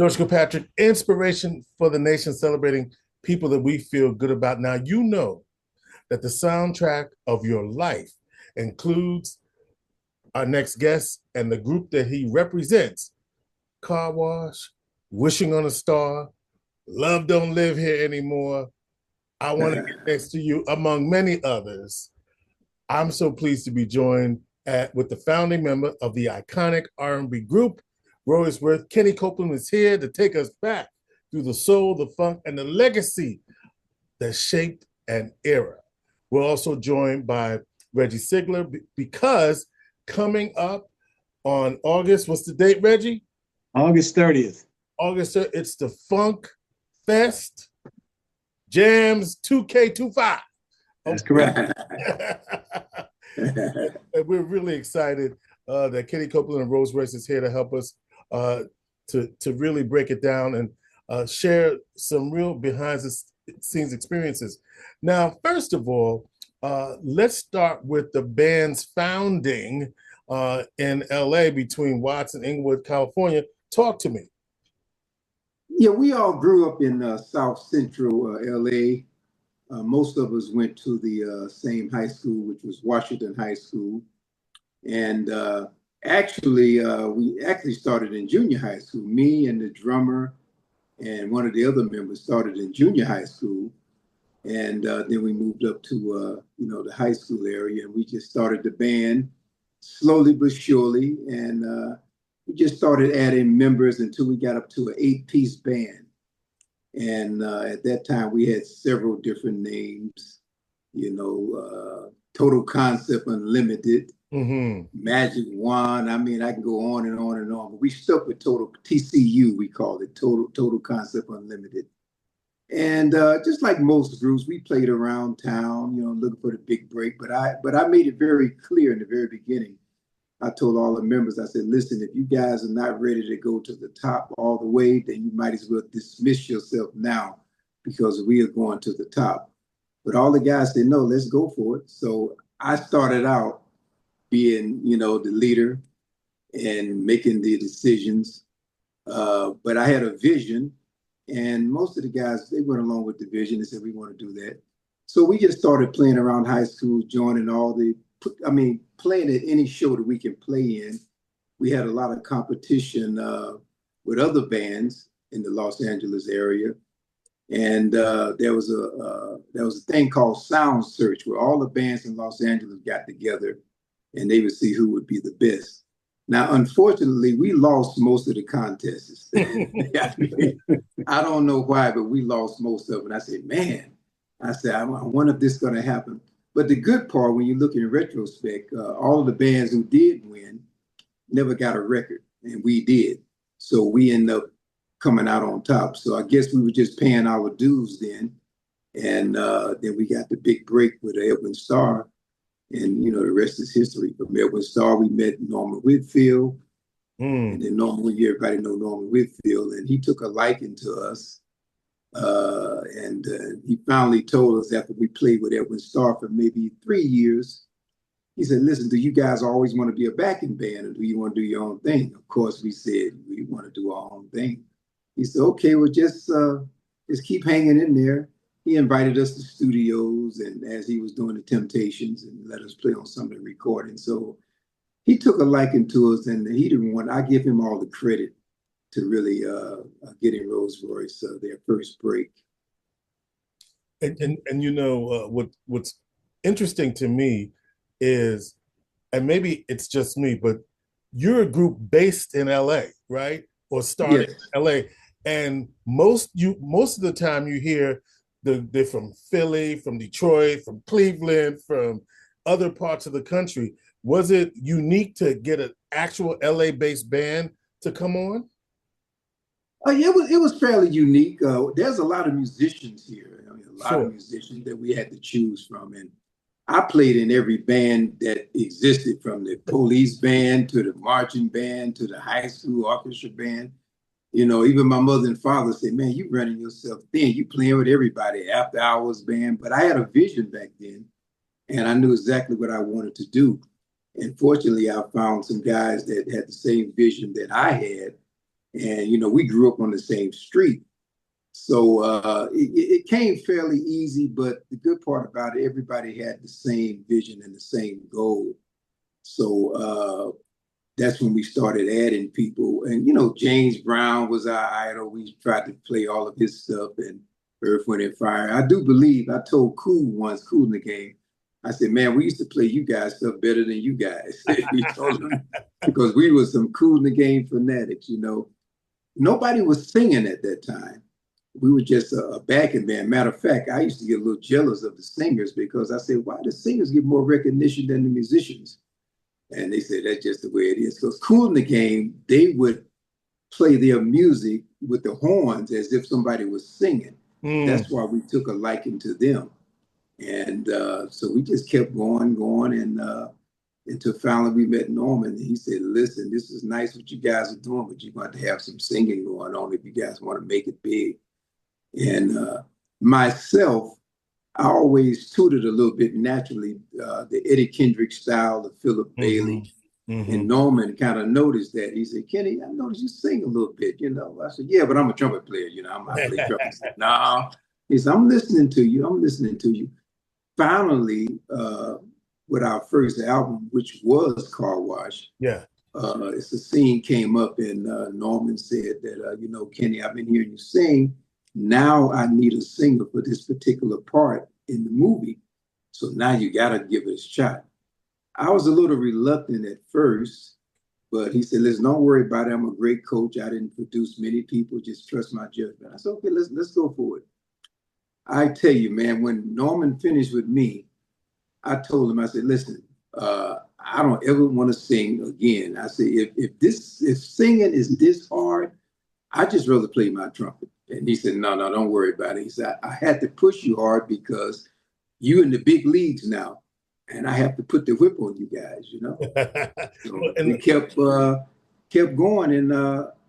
George Kilpatrick Inspiration for the Nation, celebrating people that we feel good about. Now, you know that the soundtrack of your life includes our next guest and the group that he represents: Car Wash, Wishing on a Star, Love Don't Live Here Anymore, I Want to Get Next to You, among many others. I'm so pleased to be joined with the founding member of the iconic R&B group, Royce. Kenny Copeland is here to take us back through the soul, the funk, and the legacy that shaped an era. We're also joined by Reggie Seigler because coming up on August, what's the date, Reggie? August 30th. August 30th, it's the FunkFest Jams 2K25. That's correct. And we're really excited that Kenny Copeland and Royce is here to help us to really break it down and share some real behind the scenes experiences. Now, first of all, let's start with the band's founding in LA between Watts and Inglewood, California. Talk to me. Yeah, we all grew up in South Central LA. Most of us went to the same high school, which was Washington High School. And we actually started in junior high school. Me and the drummer and one of the other members started in junior high school. And then we moved up to, the high school area, and we just started the band slowly but surely. And we just started adding members until we got up to an 8-piece band. And at that time, we had several different names, Total Concept Unlimited, Magic Wand. I mean, I can go on and on and on, but we stuck with Total TCU, we called it, Total Concept Unlimited. And just like most groups, we played around town, looking for the big break. But I made it very clear in the very beginning. I told all the members, I said, listen, if you guys are not ready to go to the top all the way, then you might as well dismiss yourself now because we are going to the top. But all the guys said, no, let's go for it. So I started out being, the leader and making the decisions. But I had a vision, and most of the guys, they went along with the vision and said, we want to do that. So we just started playing around high school, joining playing at any show that we can play in. We had a lot of competition with other bands in the Los Angeles area. And there was a thing called Sound Search, where all the bands in Los Angeles got together and they would see who would be the best. Now, unfortunately, we lost most of the contests. I don't know why, but we lost most of it. I said, I wonder if this is going to happen. But the good part, when you look in retrospect, all of the bands who did win never got a record, and we did. So we ended up coming out on top. So I guess we were just paying our dues then. And then we got the big break with Edwin Starr. And, the rest is history. From Edwin Starr, we met Norman Whitfield. And then everybody know Norman Whitfield. And he took a liking to us. And he finally told us after we played with Edwin Starr for maybe 3 years, he said, listen, do you guys always want to be a backing band, or do you want to do your own thing? Of course, we said we want to do our own thing. He said, okay, well, just keep hanging in there. He invited us to studios, and as he was doing the Temptations, and let us play on some of the recordings. So he took a liking to us, and I give him all the credit to really getting Rolls-Royce their first break. And what's interesting to me is, and maybe it's just me, but you're a group based in LA, right? Or started in LA. And most of the time you hear they're from Philly, from Detroit, from Cleveland, from other parts of the country. Was it unique to get an actual LA-based band to come on? It was fairly unique. There's a lot of musicians here. A lot of musicians that we had to choose from. And I played in every band that existed, from the police band to the marching band to the high school orchestra band. Even my mother and father said, man, you running yourself thin. You playing with everybody, after hours band. But I had a vision back then, and I knew exactly what I wanted to do. And fortunately, I found some guys that had the same vision that I had. And, you know, we grew up on the same street. So it came fairly easy, but the good part about it, everybody had the same vision and the same goal. So that's when we started adding people. And, you know, James Brown was our idol. We tried to play all of his stuff, and Earth, Wind, and Fire. I do believe, I told Cool once, Cool in the Game, I said, man, we used to play you guys stuff better than you guys. He told him, because we were some Cool in the Game fanatics, you know. Nobody was singing at that time. We were just a backing band. Matter of fact, I used to get a little jealous of the singers because I said, why do singers get more recognition than the musicians? And they said, that's just the way it is. Because Cool in the Game, they would play their music with the horns as if somebody was singing. That's why we took a liking to them. And so we just kept going, and until finally we met Norman. And he said, listen, this is nice what you guys are doing, but you're going to have some singing going on if you guys want to make it big. And myself, I always tutored a little bit naturally, the Eddie Kendrick style, the Philip Bailey. And Norman kind of noticed that. He said, Kenny, I noticed you sing a little bit, you know. I said, yeah, but I'm a trumpet player, you know. I play trumpet. He said, no. He said, I'm listening to you. Finally, with our first album, which was Car Wash, it's a scene came up, and Norman said that, you know, Kenny, I've been hearing you sing. Now I need a singer for this particular part in the movie. So now you got to give it a shot. I was a little reluctant at first, but he said, listen, don't worry about it. I'm a great coach. I didn't produce many people. Just trust my judgment. I said, okay, let's go for it. I tell you, man, when Norman finished with me, I told him, I said, listen, I don't ever want to sing again. I said, if singing is this hard, I just rather play my trumpet. And he said, no, don't worry about it. He said, I had to push you hard because you in the big leagues now, and I have to put the whip on you guys, you know. So we kept going, and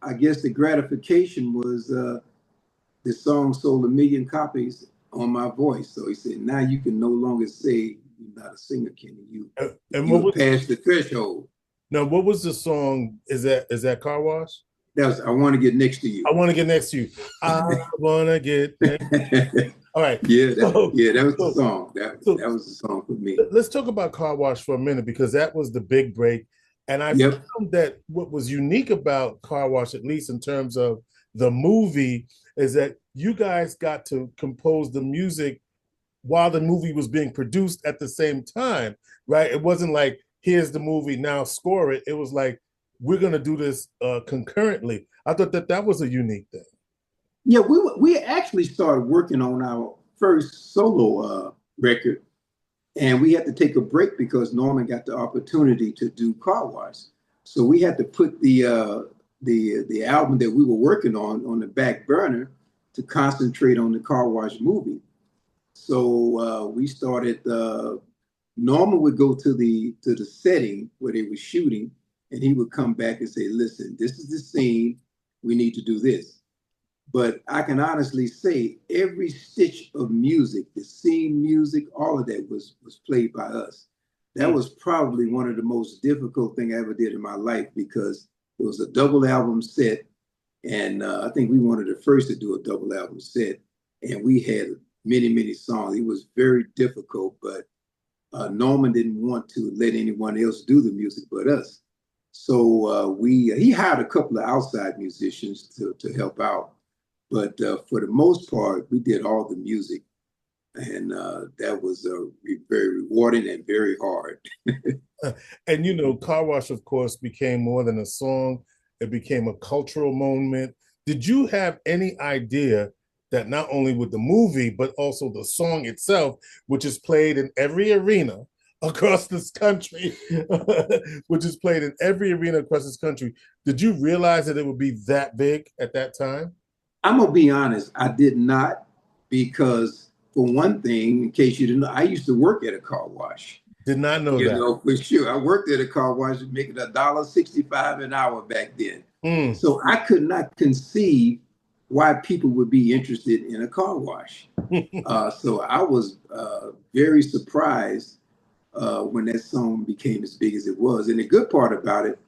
I guess the gratification was the song sold 1 million copies on my voice. So he said, now you can no longer say you're not a singer, Kenny. You passed the threshold. Now, what was the song? Is that Car Wash? That was I Want to Get Next to You. I Want to Get Next to You. I want to get next to you. All right. That was the song. That was the song for me. Let's talk about Car Wash for a minute, because that was the big break. And I found that what was unique about Car Wash, at least in terms of the movie, is that you guys got to compose the music while the movie was being produced at the same time, right? It wasn't like, here's the movie, now score it. It was like, we're going to do this concurrently. I thought that was a unique thing. Yeah, we actually started working on our first solo record, and we had to take a break because Norman got the opportunity to do Car Wash. So we had to put the album that we were working on the back burner to concentrate on the Car Wash movie. So we started. Norman would go to the setting where they were shooting, and he would come back and say, listen, this is the scene, we need to do this. But I can honestly say every stitch of music, the scene music, all of that was played by us. That was probably one of the most difficult things I ever did in my life, because it was a double album set. And I think we wanted the first to do a double album set. And we had many, many songs. It was very difficult, but Norman didn't want to let anyone else do the music but us. So he hired a couple of outside musicians to help out. But for the most part, we did all the music. And that was very rewarding and very hard. And, you know, Car Wash, of course, became more than a song. It became a cultural moment. Did you have any idea that not only with the movie, but also the song itself, which is played in every arena across this country, did you realize that it would be that big at that time? I'm going to be honest, I did not, because for one thing, in case you didn't know, I used to work at a car wash. Did not know that. You know, for sure. I worked at a car wash making $1.65 an hour back then. So I could not conceive why people would be interested in a car wash. So I was very surprised when that song became as big as it was. And the good part about it,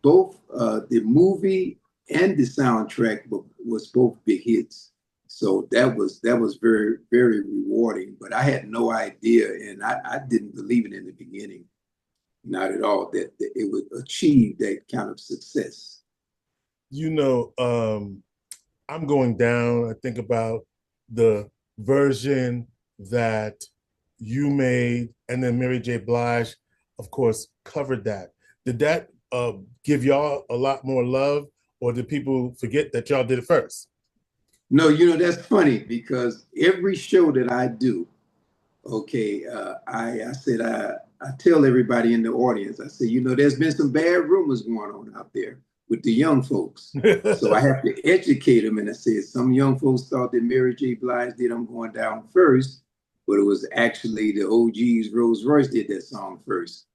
both the movie and the soundtrack was both big hits. So that was very, very rewarding. But I had no idea, and I didn't believe it in the beginning, not at all, that it would achieve that kind of success. You know, I'm going down. I think about the version that you made, and then Mary J. Blige, of course, covered that. Did that give y'all a lot more love, or did people forget that y'all did it first? No, that's funny because every show that I do, okay, I said I tell everybody in the audience, I say, there's been some bad rumors going on out there with the young folks. So I have to educate them. And I said, some young folks thought that Mary J. Blige did I'm Going Down first, but it was actually the OGs, Royce did that song first.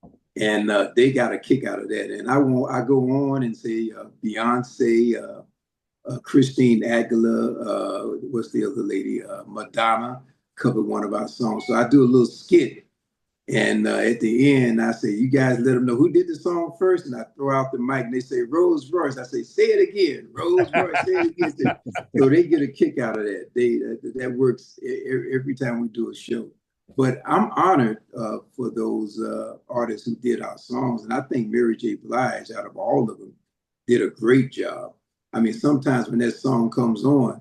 And they got a kick out of that. And I go on and say Beyonce, Christine Aguilera, what's the other lady? Madonna covered one of our songs. So I do a little skit. And at the end, I say, you guys let them know who did the song first. And I throw out the mic and they say, Rolls Royce. I say, say it again. Rolls Royce, say it again. So they get a kick out of that. That works every time we do a show. But I'm honored for those artists who did our songs. And I think Mary J. Blige, out of all of them, did a great job. I mean, sometimes when that song comes on,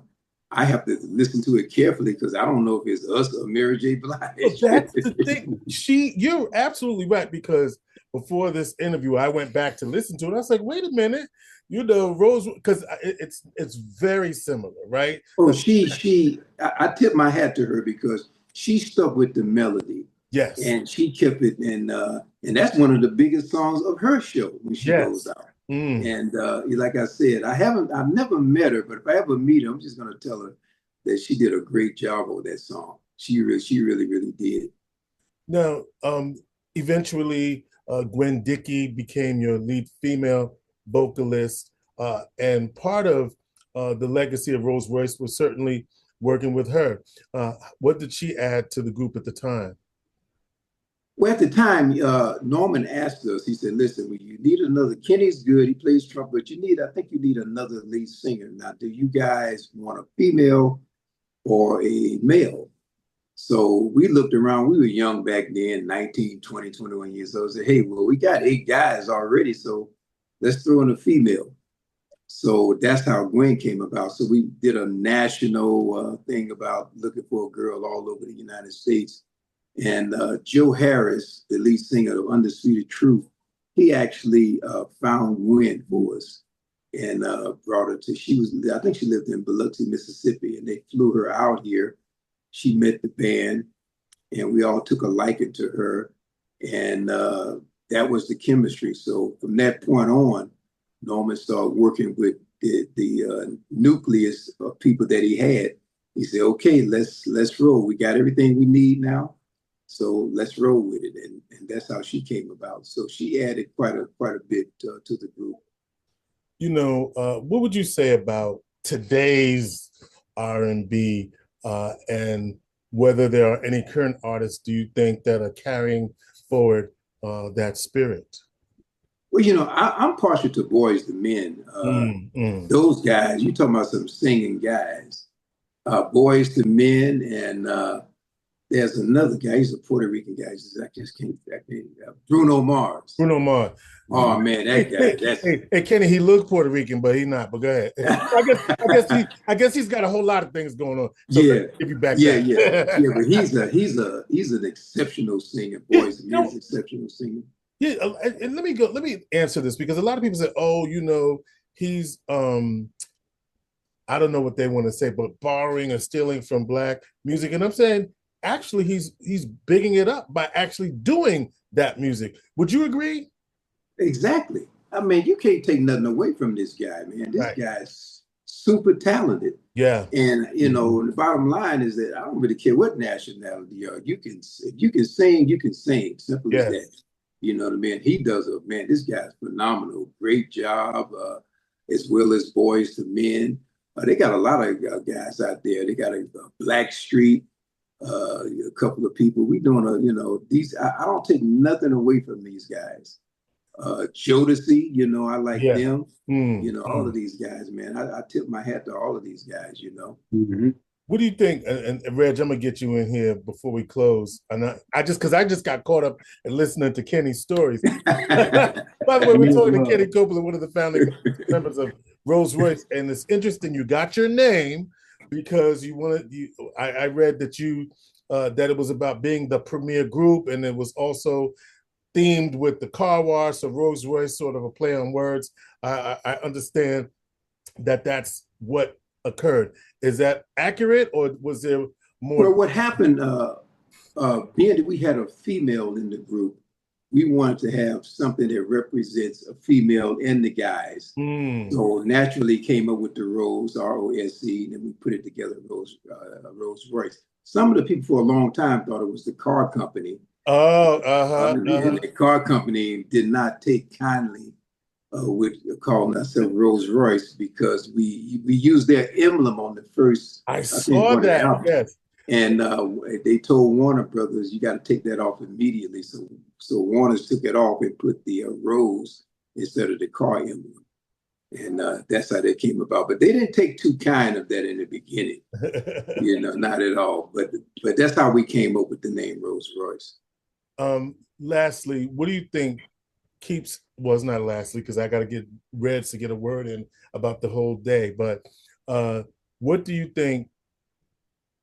I have to listen to it carefully because I don't know if it's us or Mary J. Blige. Well, that's the thing. You're absolutely right, because before this interview, I went back to listen to it. I was like, wait a minute, Rose, because it's very similar, right? Oh, I tip my hat to her because she stuck with the melody. Yes. And she kept it, and that's one of the biggest songs of her show when she goes out. And like I said, I've never met her, but if I ever meet her, I'm just gonna tell her that she did a great job on that song. She really, really did. Now, eventually, Gwen Dickey became your lead female vocalist, and part of the legacy of Rolls Royce was certainly working with her. What did she add to the group at the time? Well, at the time, Norman asked us, he said, listen, you need another, Kenny's good, he plays trumpet, I think you need another lead singer. Now, do you guys want a female or a male? So we looked around, we were young back then, 19, 20, 21 years old. I said, hey, well, we got 8 guys already, so let's throw in a female. So that's how Gwen came about. So we did a national thing about looking for a girl all over the United States. And Joe Harris, the lead singer of Undisputed Truth, he actually found Gwen for us and brought her to, I think she lived in Biloxi, Mississippi, and they flew her out here. She met the band and we all took a liking to her. And that was the chemistry. So from that point on, Norman started working with the nucleus of people that he had. He said, okay, let's roll. We got everything we need now. So let's roll with it, and that's how she came about. So she added quite a bit to the group. What would you say about today's R&B, and whether there are any current artists do you think that are carrying forward that spirit? Well, I'm partial to Boys to Men. Those guys, you talking about some singing guys. Boys to Men, and there's another guy. He's a Puerto Rican guy. I just can't. Bruno Mars. Bruno Mars. Oh man, that guy. Hey, Kenny, he looks Puerto Rican, but he's not. But go ahead. I guess he's got a whole lot of things going on. So yeah. Give you back. Yeah. But he's an exceptional singer. Boys, he's an exceptional singer. Yeah, and let me answer this, because a lot of people say, oh, he's I don't know what they want to say, but borrowing or stealing from Black music. And I'm saying, actually, he's bigging it up by actually doing that music. Would you agree? Exactly. I mean, you can't take nothing away from this guy, man. This guy's super talented. Yeah. And the bottom line is that I don't really care what nationality you are. If you can sing, you can sing. Simple as that. You know what I mean? He does this guy's phenomenal. Great job, as well as Boys to Men. They got a lot of guys out there. They got a Black Street, a couple of people. We doing I don't take nothing away from these guys. Jodeci, you know, I like Yeah. them. You know, all Mm. of these guys, man. I tip my hat to all of these guys, you know. Mm-hmm. What do you think? And Reg, I'm gonna get you in here before we close. And I just got caught up in listening to Kenny's stories. By the way, we're talking to Kenny Copeland, one of the founding members of Rolls Royce, and it's interesting. You got your name because you wanted. I read that that it was about being the premier group, and it was also themed with the car wash. So Rolls Royce, sort of a play on words. I understand that that's what occurred. Is that accurate, or was there more? Well, what happened, being that we had a female in the group, we wanted to have something that represents a female in the guys. So naturally came up with the Rose, R-O-S-E, and then we put it together, Rolls Royce. Some of the people for a long time thought it was the car company. And the car company did not take kindly with calling ourselves Rolls Royce because we used their emblem on the first. I saw that. Yes. And they told Warner Brothers, you got to take that off immediately. So Warner's took it off and put the rose instead of the car emblem. And that's how that came about. But they didn't take too kind of that in the beginning, you know, not at all. But that's how we came up with the name Rolls Royce. Lastly, what do you think keeps, well, it's not lastly, because I got to get Reds to get a word in about the whole day. But what do you think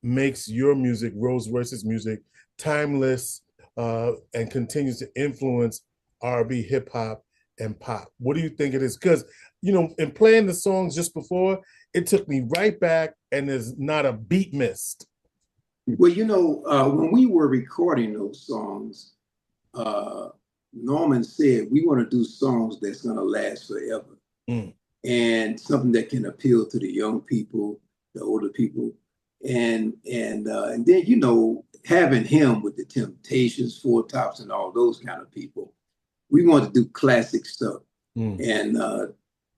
makes your music, Rolls Royce's music, timeless and continues to influence R&B, hip hop, and pop? What do you think it is? Because, you know, in playing the songs just before, it took me right back and there's not a beat missed. Well, you know, when we were recording those songs, Norman said, we want to do songs that's going to last forever. And something that can appeal to the young people, the older people. And then, you know, having him with the Temptations, Four Tops, and all those kind of people, we wanted to do classic stuff. And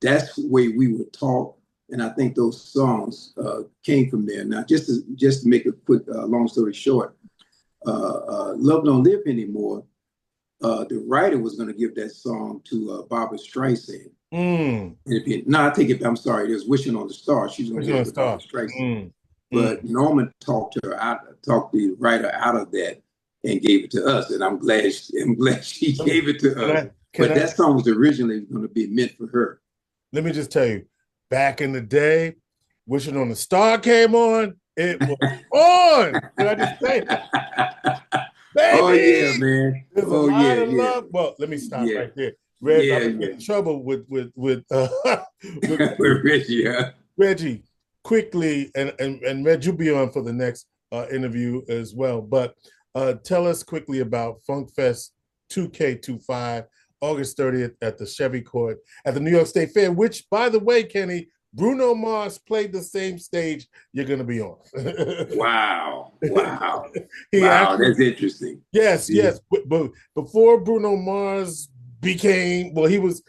that's the way we were taught. And I think those songs came from there. Now, just to make a quick, long story short, Love Don't Live Anymore, the writer was going to give that song to Barbra Streisand. I take it, I'm sorry, it was Wishing on the Star. She's going to give it to Barbra Streisand. But Norman talked the writer out of that and gave it to us. And I'm glad she gave it to us. But that song was originally going to be meant for her. Let me just tell you, back in the day, Wishing on the Star came on, it was on. Can I just say that? Baby, oh, yeah, man. There's a lot of love. Well, let me stop right there. Reg, I'm in trouble with Reggie. Reggie, quickly, and Reg, you'll be on for the next interview as well. But tell us quickly about FunkFest 2K25, August 30th at the Chevy Court at the New York State Fair, which, by the way, Kenny, Bruno Mars played the same stage you're going to be on. Wow. That's interesting. Yes. But before Bruno Mars became, well, he was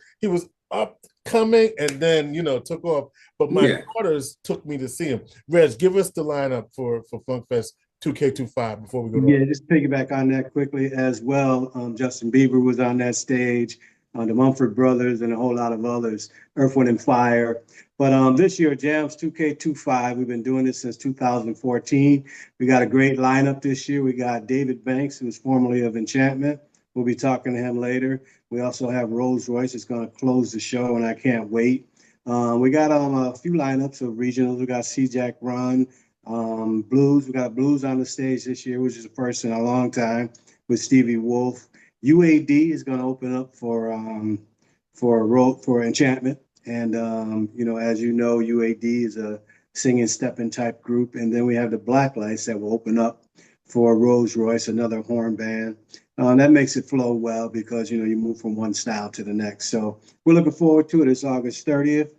upcoming and then, you know, took off. But my daughters took me to see him. Reg, give us the lineup for FunkFest 2K25 before we go to just piggyback on that quickly as well. Justin Bieber was on that stage, the Mumford Brothers, and a whole lot of others, Earth, Wind, and Fire. But this year, Jams 2K25, we've been doing this since 2014. We got a great lineup this year. We got David Banks, who's formerly of Enchantment. We'll be talking to him later. We also have Rolls Royce. It's going to close the show, and I can't wait. We got a few lineups of regionals. We got C-Jack Run, Blues. We got Blues on the stage this year, which is the first in a long time, with Stevie Wolf. UAD is going to open up for Enchantment. And, you know, as you know, UAD is a singing, stepping type group. And then we have the Blacklights that will open up for Rolls Royce, another horn band. That makes it flow well because, you know, you move from one style to the next. So we're looking forward to it. It's August 30th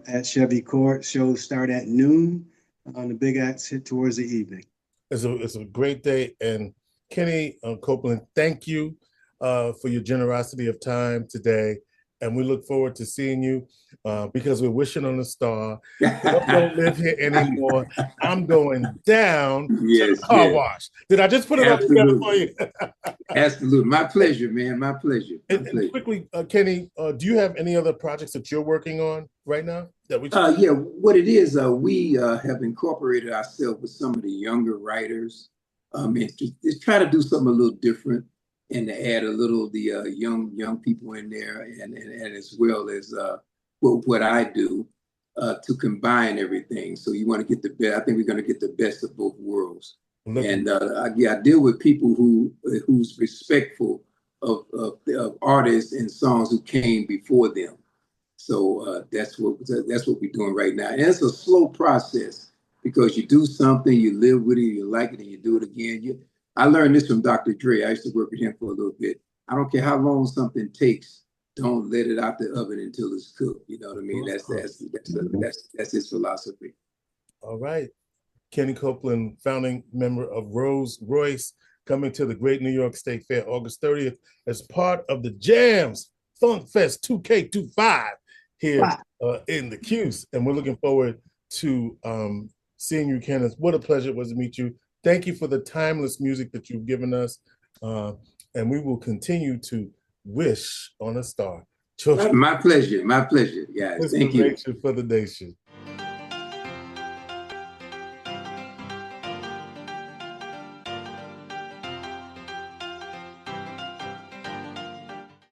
at Chevy Court. Shows start at noon. The big acts hit towards the evening. It's a great day. And Kenny Copeland, thank you for your generosity of time today. and we look forward to seeing you because we're wishing on a star. I don't live here anymore. I'm going down to the car wash. Did I just put it all together for you? Absolutely. My pleasure, man. My pleasure. And quickly, Kenny, do you have any other projects that you're working on right now? Yeah, what it is, we have incorporated ourselves with some of the younger writers and to try to do something a little different and to add a little of the young people in there and as well as what I do to combine everything. So you want to get the best. I think we're going to get the best of both worlds. And I deal with people who's respectful of artists and songs who came before them. So that's what we're doing right now. And it's a slow process because you do something, you live with it, you like it, and you do it again. I learned this from Dr. Dre. I used to work with him for a little bit. I don't care how long something takes. Don't let it out the oven until it's cooked. You know what I mean? That's his philosophy. All right. Kenny Copeland, founding member of Royce, coming to the Great New York State Fair August 30th as part of the Jams FunkFest 2K25 here in the Q's. And we're looking forward to seeing you, Kenneth. What a pleasure it was to meet you. Thank you for the timeless music that you've given us. And we will continue to wish on a star. My pleasure. My pleasure. Yeah, thank you. For the nation.